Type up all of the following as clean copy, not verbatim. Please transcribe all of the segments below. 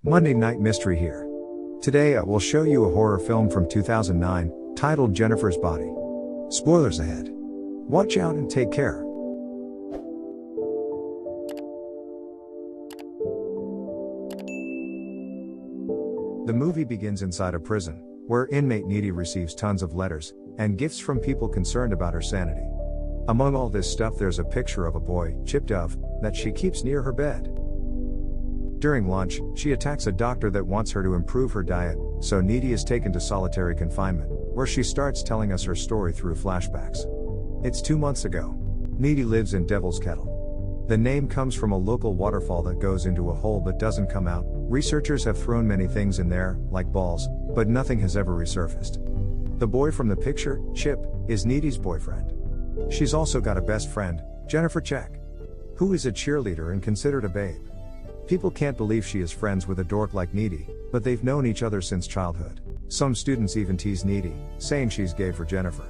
Monday Night Mystery here. Today I will show you a horror film from 2009, titled Jennifer's Body. Spoilers ahead. Watch out and take care. The movie begins inside a prison, where inmate Needy receives tons of letters and gifts from people concerned about her sanity. Among all this stuff there's a picture of a boy, Chip Dove, that she keeps near her bed. During lunch, she attacks a doctor that wants her to improve her diet, so Needy is taken to solitary confinement, where she starts telling us her story through flashbacks. It's 2 months ago. Needy lives in Devil's Kettle. The name comes from a local waterfall that goes into a hole but doesn't come out. Researchers have thrown many things in there, like balls, but nothing has ever resurfaced. The boy from the picture, Chip, is Needy's boyfriend. She's also got a best friend, Jennifer Check, who is a cheerleader and considered a babe. People can't believe she is friends with a dork like Needy, but they've known each other since childhood. Some students even tease Needy, saying she's gay for Jennifer.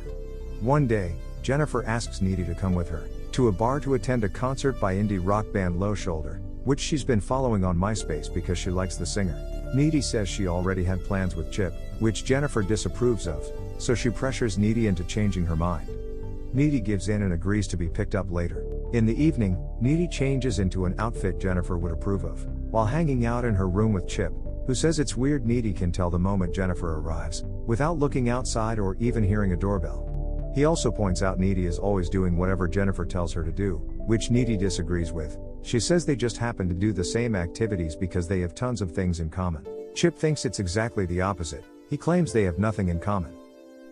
One day, Jennifer asks Needy to come with her to a bar to attend a concert by indie rock band Low Shoulder, which she's been following on MySpace because she likes the singer. Needy says she already had plans with Chip, which Jennifer disapproves of, so she pressures Needy into changing her mind. Needy gives in and agrees to be picked up later. In the evening, Needy changes into an outfit Jennifer would approve of, while hanging out in her room with Chip, who says it's weird Needy can tell the moment Jennifer arrives, without looking outside or even hearing a doorbell. He also points out Needy is always doing whatever Jennifer tells her to do, which Needy disagrees with. She says they just happen to do the same activities because they have tons of things in common. Chip thinks it's exactly the opposite. He claims they have nothing in common.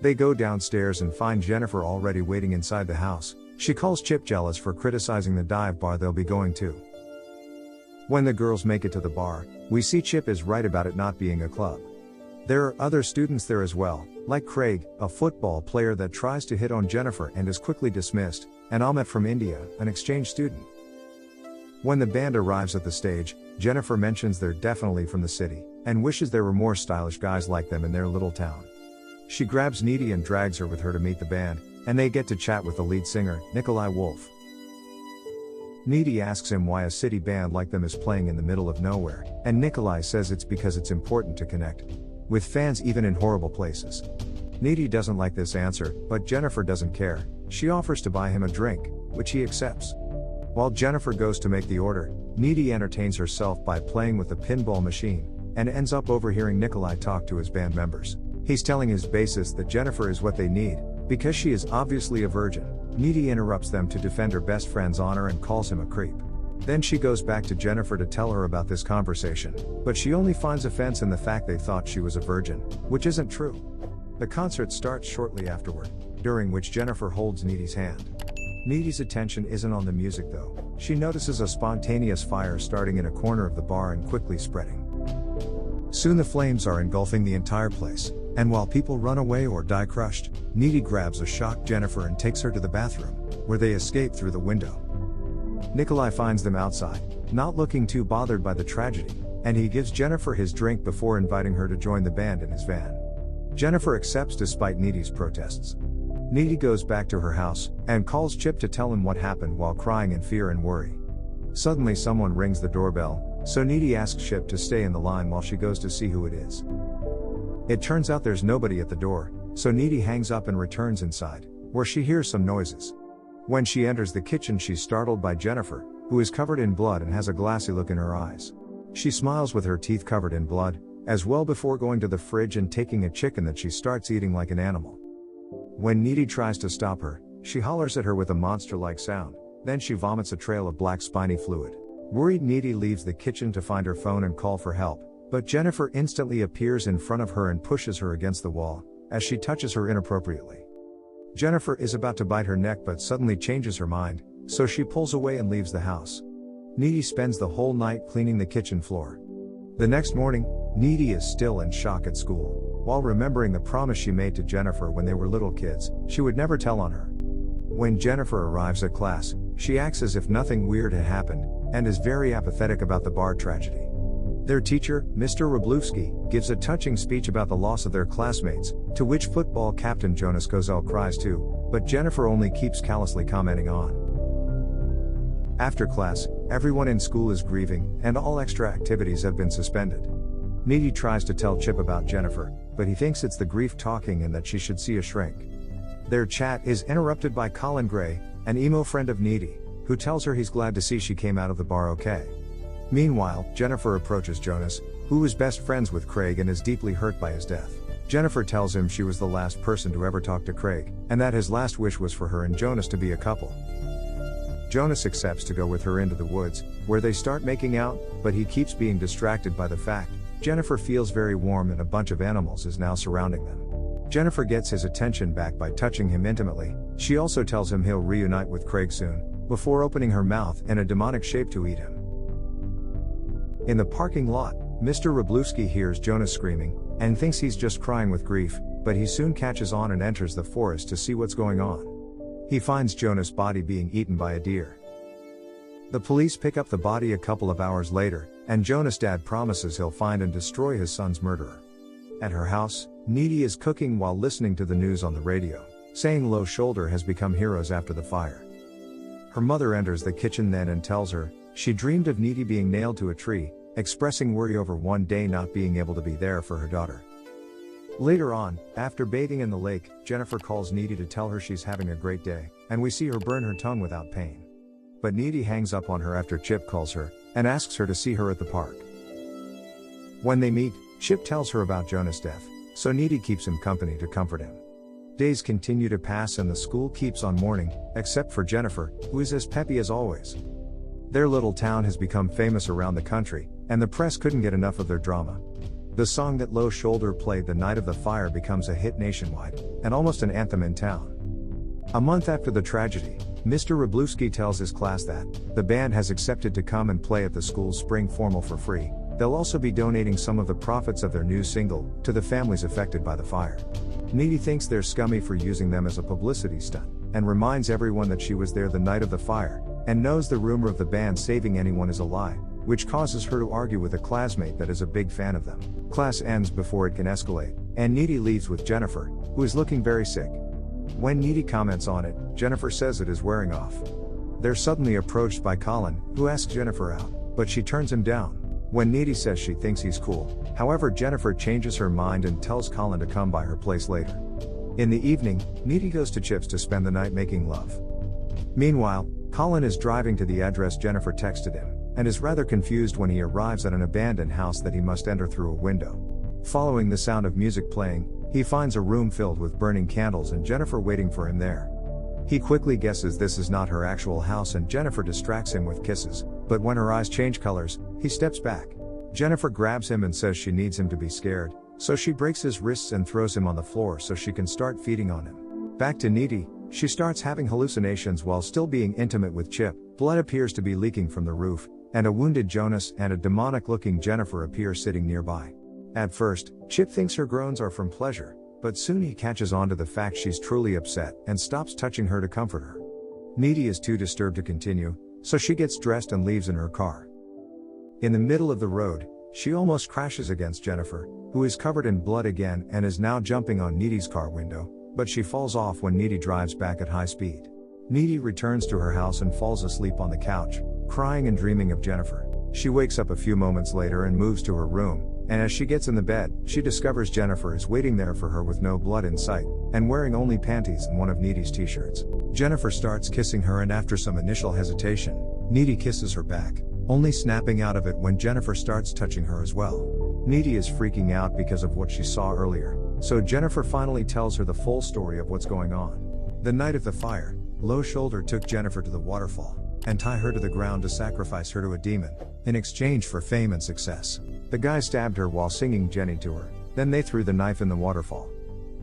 They go downstairs and find Jennifer already waiting inside the house. She calls Chip jealous for criticizing the dive bar they'll be going to. When the girls make it to the bar, we see Chip is right about it not being a club. There are other students there as well, like Craig, a football player that tries to hit on Jennifer and is quickly dismissed, and Amit from India, an exchange student. When the band arrives at the stage, Jennifer mentions they're definitely from the city, and wishes there were more stylish guys like them in their little town. She grabs Needy and drags her with her to meet the band, and they get to chat with the lead singer, Nikolai Wolf. Needy asks him why a city band like them is playing in the middle of nowhere, and Nikolai says it's because it's important to connect with fans even in horrible places. Needy doesn't like this answer, but Jennifer doesn't care. She offers to buy him a drink, which he accepts. While Jennifer goes to make the order, Needy entertains herself by playing with the pinball machine, and ends up overhearing Nikolai talk to his band members. He's telling his bassist that Jennifer is what they need, because she is obviously a virgin. Needy interrupts them to defend her best friend's honor and calls him a creep. Then she goes back to Jennifer to tell her about this conversation, but she only finds offense in the fact they thought she was a virgin, which isn't true. The concert starts shortly afterward, during which Jennifer holds Needy's hand. Needy's attention isn't on the music though. She notices a spontaneous fire starting in a corner of the bar and quickly spreading. Soon the flames are engulfing the entire place, and while people run away or die crushed, Needy grabs a shocked Jennifer and takes her to the bathroom, where they escape through the window. Nikolai finds them outside, not looking too bothered by the tragedy, and he gives Jennifer his drink before inviting her to join the band in his van. Jennifer accepts despite Needy's protests. Needy goes back to her house, and calls Chip to tell him what happened while crying in fear and worry. Suddenly someone rings the doorbell, so Needy asks Chip to stay in the line while she goes to see who it is. It turns out there's nobody at the door, so Needy hangs up and returns inside, where she hears some noises. When she enters the kitchen she's startled by Jennifer, who is covered in blood and has a glassy look in her eyes. She smiles with her teeth covered in blood, as well before going to the fridge and taking a chicken that she starts eating like an animal. When Needy tries to stop her, she hollers at her with a monster-like sound, then she vomits a trail of black spiny fluid. Worried Needy leaves the kitchen to find her phone and call for help, but Jennifer instantly appears in front of her and pushes her against the wall, as she touches her inappropriately. Jennifer is about to bite her neck but suddenly changes her mind, so she pulls away and leaves the house. Needy spends the whole night cleaning the kitchen floor. The next morning, Needy is still in shock at school, while remembering the promise she made to Jennifer when they were little kids, she would never tell on her. When Jennifer arrives at class, she acts as if nothing weird had happened, and is very apathetic about the bar tragedy. Their teacher, Mr. Wroblewski, gives a touching speech about the loss of their classmates, to which football captain Jonas Kozel cries too, but Jennifer only keeps callously commenting on. After class, Everyone in school is grieving, and all extra activities have been suspended. Needy tries to tell Chip about Jennifer, but he thinks it's the grief talking and that she should see a shrink. Their chat is interrupted by Colin Gray, an emo friend of Needy, who tells her he's glad to see she came out of the bar okay. Meanwhile, Jennifer approaches Jonas, who is best friends with Craig and is deeply hurt by his death. Jennifer tells him she was the last person to ever talk to Craig, and that his last wish was for her and Jonas to be a couple. Jonas accepts to go with her into the woods, where they start making out, but he keeps being distracted by the fact Jennifer feels very warm and a bunch of animals is now surrounding them. Jennifer gets his attention back by touching him intimately. She also tells him he'll reunite with Craig soon, before opening her mouth in a demonic shape to eat him. In the parking lot, Mr. Wroblewski hears Jonas screaming, and thinks he's just crying with grief, but he soon catches on and enters the forest to see what's going on. He finds Jonas' body being eaten by a deer. The police pick up the body a couple of hours later, and Jonas' dad promises he'll find and destroy his son's murderer. At her house, Needy is cooking while listening to the news on the radio, saying Low Shoulder has become heroes after the fire. Her mother enters the kitchen then and tells her she dreamed of Needy being nailed to a tree, expressing worry over one day not being able to be there for her daughter. Later on, after bathing in the lake, Jennifer calls Needy to tell her she's having a great day, and we see her burn her tongue without pain. But Needy hangs up on her after Chip calls her, and asks her to see her at the park. When they meet, Chip tells her about Jonas' death, so Needy keeps him company to comfort him. Days continue to pass and the school keeps on mourning, except for Jennifer, who is as peppy as always. Their little town has become famous around the country, and the press couldn't get enough of their drama. The song that Low Shoulder played the night of the fire becomes a hit nationwide, and almost an anthem in town. A month after the tragedy, Mr. Wroblewski tells his class that the band has accepted to come and play at the school's spring formal for free. They'll also be donating some of the profits of their new single to the families affected by the fire. Needy thinks they're scummy for using them as a publicity stunt, and reminds everyone that she was there the night of the fire, and knows the rumor of the band saving anyone is a lie, which causes her to argue with a classmate that is a big fan of them. Class ends before it can escalate, and Needy leaves with Jennifer, who is looking very sick. When Needy comments on it, Jennifer says it is wearing off. They're suddenly approached by Colin, who asks Jennifer out, but she turns him down. When Needy says she thinks he's cool, however Jennifer changes her mind and tells Colin to come by her place later. In the evening, Needy goes to Chip's to spend the night making love. Meanwhile, Colin is driving to the address Jennifer texted him, and is rather confused when he arrives at an abandoned house that he must enter through a window. Following the sound of music playing, he finds a room filled with burning candles and Jennifer waiting for him there. He quickly guesses this is not her actual house and Jennifer distracts him with kisses, but when her eyes change colors, he steps back. Jennifer grabs him and says she needs him to be scared, so she breaks his wrists and throws him on the floor so she can start feeding on him. Back to Needy, she starts having hallucinations while still being intimate with Chip. Blood appears to be leaking from the roof, and a wounded Jonas and a demonic-looking Jennifer appear sitting nearby. At first, Chip thinks her groans are from pleasure, but soon he catches on to the fact she's truly upset and stops touching her to comfort her. Needy is too disturbed to continue, so she gets dressed and leaves in her car. In the middle of the road, she almost crashes against Jennifer, who is covered in blood again and is now jumping on Needy's car window, but she falls off when Needy drives back at high speed. Needy returns to her house and falls asleep on the couch, crying and dreaming of Jennifer. She wakes up a few moments later and moves to her room, and as she gets in the bed, she discovers Jennifer is waiting there for her with no blood in sight, and wearing only panties and one of Needy's t-shirts. Jennifer starts kissing her and after some initial hesitation, Needy kisses her back, only snapping out of it when Jennifer starts touching her as well. Needy is freaking out because of what she saw earlier, so Jennifer finally tells her the full story of what's going on. The night of the fire, Low Shoulder took Jennifer to the waterfall, and tied her to the ground to sacrifice her to a demon, in exchange for fame and success. The guy stabbed her while singing Jenny to her, then they threw the knife in the waterfall.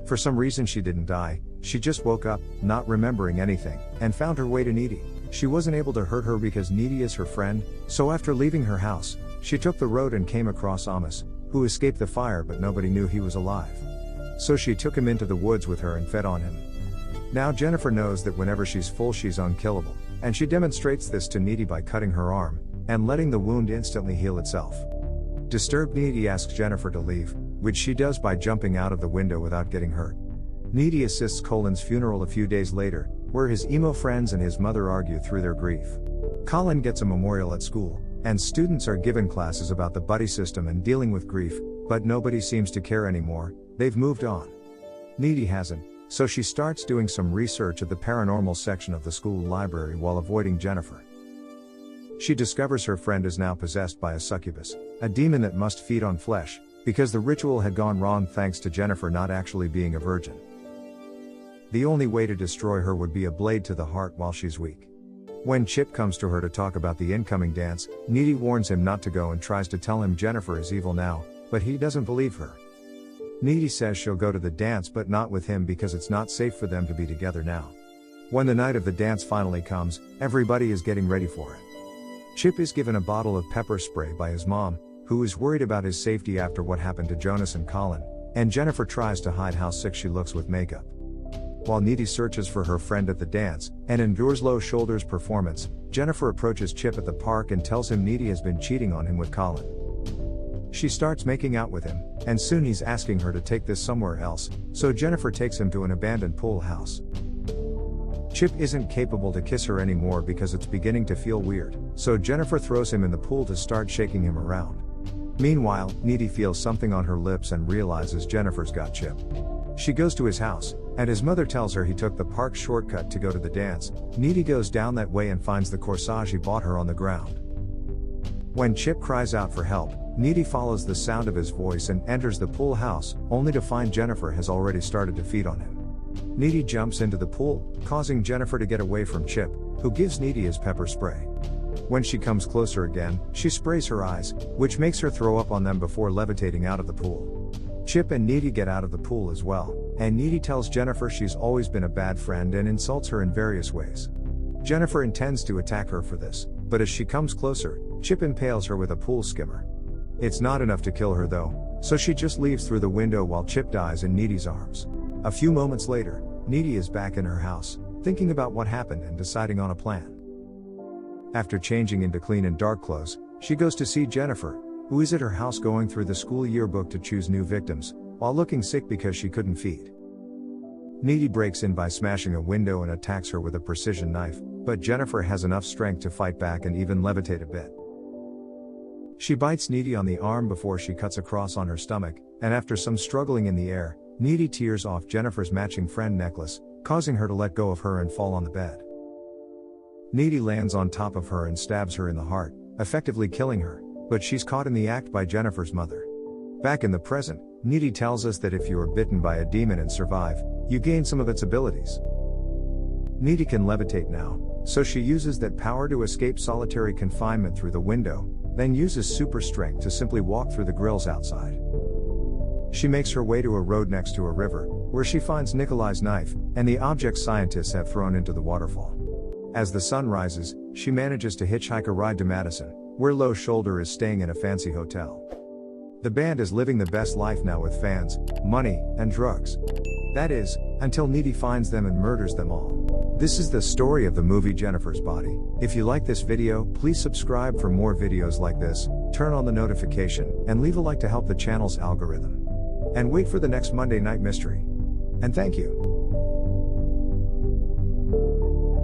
For some reason she didn't die, she just woke up, not remembering anything, and found her way to Needy. She wasn't able to hurt her because Needy is her friend, so after leaving her house, she took the road and came across Amos, who escaped the fire but nobody knew he was alive. So she took him into the woods with her and fed on him. Now Jennifer knows that whenever she's full she's unkillable, and she demonstrates this to Needy by cutting her arm, and letting the wound instantly heal itself. Disturbed Needy asks Jennifer to leave, which she does by jumping out of the window without getting hurt. Needy assists Colin's funeral a few days later, where his emo friends and his mother argue through their grief. Colin gets a memorial at school, and students are given classes about the buddy system and dealing with grief, but nobody seems to care anymore. They've moved on. Needy hasn't, so she starts doing some research at the paranormal section of the school library while avoiding Jennifer. She discovers her friend is now possessed by a succubus, a demon that must feed on flesh, because the ritual had gone wrong thanks to Jennifer not actually being a virgin. The only way to destroy her would be a blade to the heart while she's weak. When Chip comes to her to talk about the incoming dance, Needy warns him not to go and tries to tell him Jennifer is evil now, but he doesn't believe her. Needy says she'll go to the dance but not with him because it's not safe for them to be together now. When the night of the dance finally comes, everybody is getting ready for it. Chip is given a bottle of pepper spray by his mom, who is worried about his safety after what happened to Jonas and Colin, and Jennifer tries to hide how sick she looks with makeup. While Needy searches for her friend at the dance, and endures Low Shoulders' performance, Jennifer approaches Chip at the park and tells him Needy has been cheating on him with Colin. She starts making out with him, and soon he's asking her to take this somewhere else, so Jennifer takes him to an abandoned pool house. Chip isn't capable to kiss her anymore because it's beginning to feel weird, so Jennifer throws him in the pool to start shaking him around. Meanwhile, Needy feels something on her lips and realizes Jennifer's got Chip. She goes to his house, and his mother tells her he took the park shortcut to go to the dance. Needy goes down that way and finds the corsage he bought her on the ground. When Chip cries out for help, Needy follows the sound of his voice and enters the pool house, only to find Jennifer has already started to feed on him. Needy jumps into the pool, causing Jennifer to get away from Chip, who gives Needy his pepper spray. When she comes closer again, she sprays her eyes, which makes her throw up on them before levitating out of the pool. Chip and Needy get out of the pool as well, and Needy tells Jennifer she's always been a bad friend and insults her in various ways. Jennifer intends to attack her for this, but as she comes closer, Chip impales her with a pool skimmer. It's not enough to kill her though, so she just leaves through the window while Chip dies in Needy's arms. A few moments later, Needy is back in her house, thinking about what happened and deciding on a plan. After changing into clean and dark clothes, she goes to see Jennifer, who is at her house going through the school yearbook to choose new victims, while looking sick because she couldn't feed. Needy breaks in by smashing a window and attacks her with a precision knife, but Jennifer has enough strength to fight back and even levitate a bit. She bites Needy on the arm before she cuts across on her stomach, and after some struggling in the air, Needy tears off Jennifer's matching friend necklace, causing her to let go of her and fall on the bed. Needy lands on top of her and stabs her in the heart, effectively killing her, but she's caught in the act by Jennifer's mother. Back in the present, Needy tells us that if you are bitten by a demon and survive, you gain some of its abilities. Needy can levitate now, so she uses that power to escape solitary confinement through the window, then uses super strength to simply walk through the grills outside. She makes her way to a road next to a river, where she finds Nikolai's knife, and the object scientists have thrown into the waterfall. As the sun rises, she manages to hitchhike a ride to Madison, where Low Shoulder is staying in a fancy hotel. The band is living the best life now with fans, money, and drugs. That is, until Needy finds them and murders them all. This is the story of the movie Jennifer's Body. If you like this video, please subscribe for more videos like this, turn on the notification, and leave a like to help the channel's algorithm. And wait for the next Monday Night Mystery. And thank you.